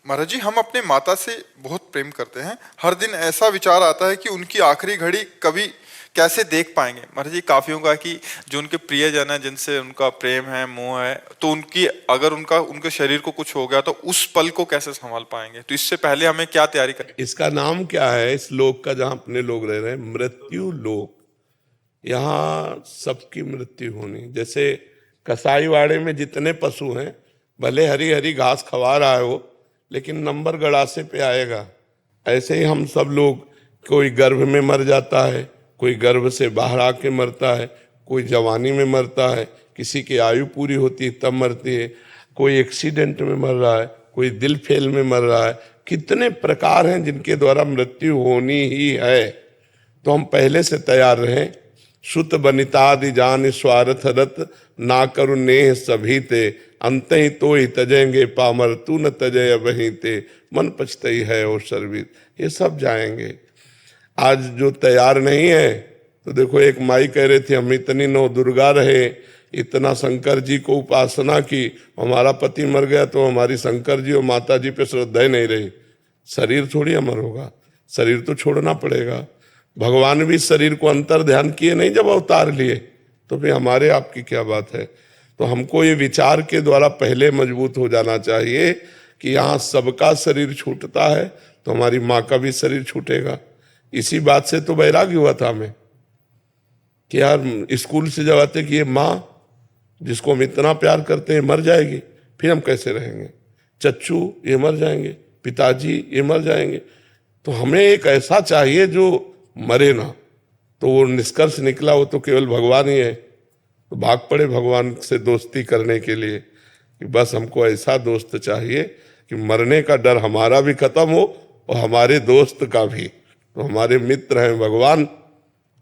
महाराज जी, हम अपने माता से बहुत प्रेम करते हैं। हर दिन ऐसा विचार आता है कि उनकी आखिरी घड़ी कभी कैसे देख पाएंगे। महाराज जी, काफियों का कि जो उनके प्रियजन है, जिनसे उनका प्रेम है, मोह है, तो उनकी अगर उनके शरीर को कुछ हो गया तो उस पल को कैसे संभाल पाएंगे। तो इससे पहले हमें क्या तैयारी करनी। इसका नाम क्या है इस लोक का, जहां अपने लोग रह रहे हैं? मृत्यु लोक। यहाँ सबकी मृत्यु होनी। जैसे कसाईवाड़े में जितने पशु हैं, भले हरी हरी घास खवा रहा है वो, लेकिन नंबर गड़ासे पे आएगा। ऐसे ही हम सब लोग, कोई गर्भ में मर जाता है, कोई गर्भ से बाहर आके मरता है, कोई जवानी में मरता है, किसी की आयु पूरी होती है तब मरती है, कोई एक्सीडेंट में मर रहा है, कोई दिल फेल में मर रहा है। कितने प्रकार हैं जिनके द्वारा मृत्यु होनी ही है। तो हम पहले से तैयार रहें। सुत बनितादि जान स्वार्थ रत, ना करु नेह सभी ते, अंत ही तो ही तजेंगे पामर, तू न तजय वहीं ते, मन पछतई है और सर्वित। ये सब जाएंगे। आज जो तैयार नहीं है, तो देखो एक माई कह रही थी, हम इतनी नौ दुर्गा रहे, इतना शंकर जी को उपासना की, हमारा पति मर गया तो हमारी शंकर जी और माता जी पे श्रद्धा ही नहीं रही। शरीर थोड़ी अमर होगा, शरीर तो छोड़ना पड़ेगा। भगवान भी शरीर को अंतर ध्यान किए नहीं जब अवतार लिए, तो फिर हमारे आपकी क्या बात है। तो हमको ये विचार के द्वारा पहले मजबूत हो जाना चाहिए कि यहाँ सबका शरीर छूटता है तो हमारी माँ का भी शरीर छूटेगा। इसी बात से तो वैराग्य हुआ था हमें कि यार स्कूल से जब आते कि ये माँ जिसको हम इतना प्यार करते हैं मर जाएगी, फिर हम कैसे रहेंगे। चच्चू ये मर जाएंगे, पिताजी ये मर जाएंगे, तो हमें एक ऐसा चाहिए जो मरे ना। तो वो निष्कर्ष निकला वो तो केवल भगवान ही है। तो भाग पड़े भगवान से दोस्ती करने के लिए कि बस हमको ऐसा दोस्त चाहिए कि मरने का डर हमारा भी खत्म हो और हमारे दोस्त का भी। तो हमारे मित्र हैं भगवान,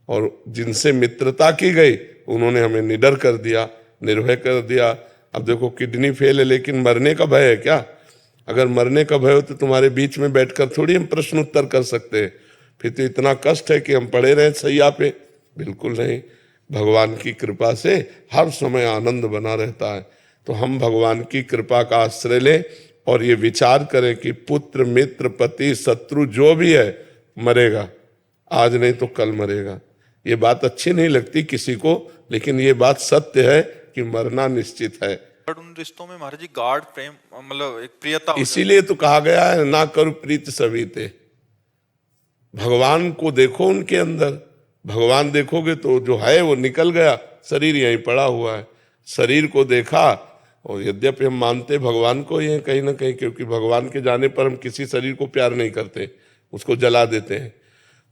और जिनसे मित्रता की गई उन्होंने हमें निडर कर दिया, निर्भय कर दिया। अब देखो किडनी फेल है लेकिन मरने का भय है क्या? अगर मरने का भय हो तो तुम्हारे बीच में बैठकर थोड़ी हम प्रश्न उत्तर कर सकते हैं। फिर तो इतना कष्ट है कि हम पड़े रहे सैया पे? बिल्कुल नहीं। भगवान की कृपा से हर समय आनंद बना रहता है। तो हम भगवान की कृपा का आश्रय लें और ये विचार करें कि पुत्र मित्र पति शत्रु जो भी है मरेगा, आज नहीं तो कल मरेगा। ये बात अच्छी नहीं लगती किसी को, लेकिन ये बात सत्य है कि मरना निश्चित है। उन रिश्तों में महाराज जी गाढ़ प्रेम, मतलब एक प्रियता, इसीलिए तो कहा गया है ना करो प्रीत सविते। भगवान को देखो उनके अंदर। भगवान देखोगे तो जो है वो निकल गया, शरीर यहीं पड़ा हुआ है। शरीर को देखा, और यद्यपि हम मानते भगवान को ही कहीं ना कहीं, क्योंकि भगवान के जाने पर हम किसी शरीर को प्यार नहीं करते, उसको जला देते हैं।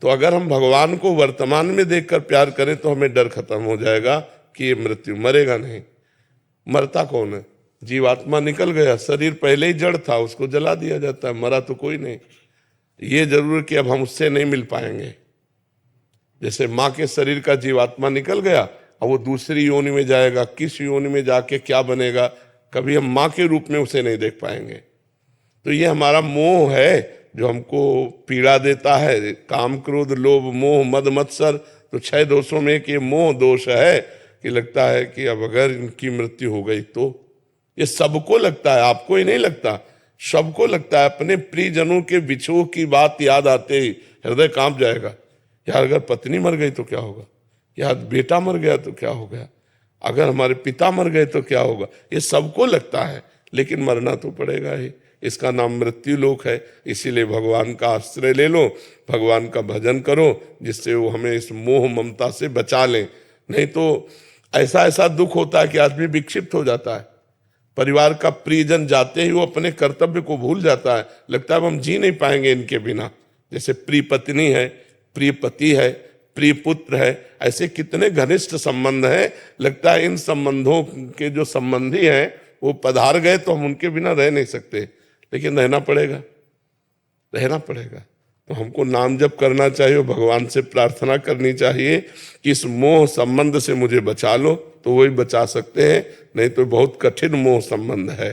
तो अगर हम भगवान को वर्तमान में देखकर प्यार करें तो हमें डर खत्म हो जाएगा कि ये मृत्यु, मरेगा नहीं। मरता कौन है? जीवात्मा निकल गया, शरीर पहले ही जड़ था, उसको जला दिया जाता है, मरा तो कोई नहीं। ये जरूर कि अब हम उससे नहीं मिल पाएंगे। जैसे माँ के शरीर का जीवात्मा निकल गया, अब वो दूसरी योनि में जाएगा, किस योनि में जाके क्या बनेगा, कभी हम माँ के रूप में उसे नहीं देख पाएंगे। तो ये हमारा मोह है जो हमको पीड़ा देता है। काम क्रोध लोभ मोह मद मत्सर, तो 6 दोषों में एक ये मोह दोष है कि लगता है कि अब अगर इनकी मृत्यु हो गई तो। ये सबको लगता है, आपको ही नहीं लगता, सबको लगता है। अपने प्रियजनों के विछोह की बात याद आते ही हृदय कांप जाएगा। यार अगर पत्नी मर गई तो क्या होगा, यार बेटा मर गया तो क्या हो गया, अगर हमारे पिता मर गए तो क्या होगा। ये सबको लगता है, लेकिन मरना तो पड़ेगा ही। इसका नाम मृत्यु लोक है। इसीलिए भगवान का आश्रय ले लो, भगवान का भजन करो, जिससे वो हमें इस मोह ममता से बचा लें। नहीं तो ऐसा ऐसा दुख होता है कि आदमी विक्षिप्त हो जाता है। परिवार का प्रियजन जाते ही वो अपने कर्तव्य को भूल जाता है, लगता है अब हम जी नहीं पाएंगे इनके बिना। जैसे प्रिय पत्नी है, प्रिय पति है, प्रिय पुत्र है, ऐसे कितने घनिष्ठ संबंध हैं। लगता है इन संबंधों के जो संबंधी हैं वो पधार गए तो हम उनके बिना रह नहीं सकते, लेकिन रहना पड़ेगा, रहना पड़ेगा। तो हमको नाम जप करना चाहिए, भगवान से प्रार्थना करनी चाहिए कि इस मोह संबंध से मुझे बचा लो, तो वही बचा सकते हैं। नहीं तो बहुत कठिन मोह संबंध है।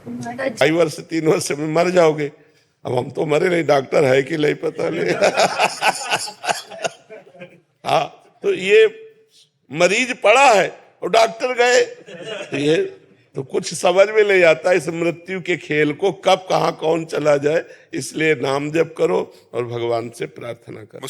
2 वर्ष 3 वर्ष में मर जाओगे। अब हम तो मरे नहीं, डॉक्टर है कि नहीं पता नहीं। हाँ, तो ये मरीज पड़ा है और डॉक्टर गए, तो ये तो कुछ समझ में नहीं आता इस मृत्यु के खेल को, कब कहाँ कौन चला जाए। इसलिए नाम जप करो और भगवान से प्रार्थना करो।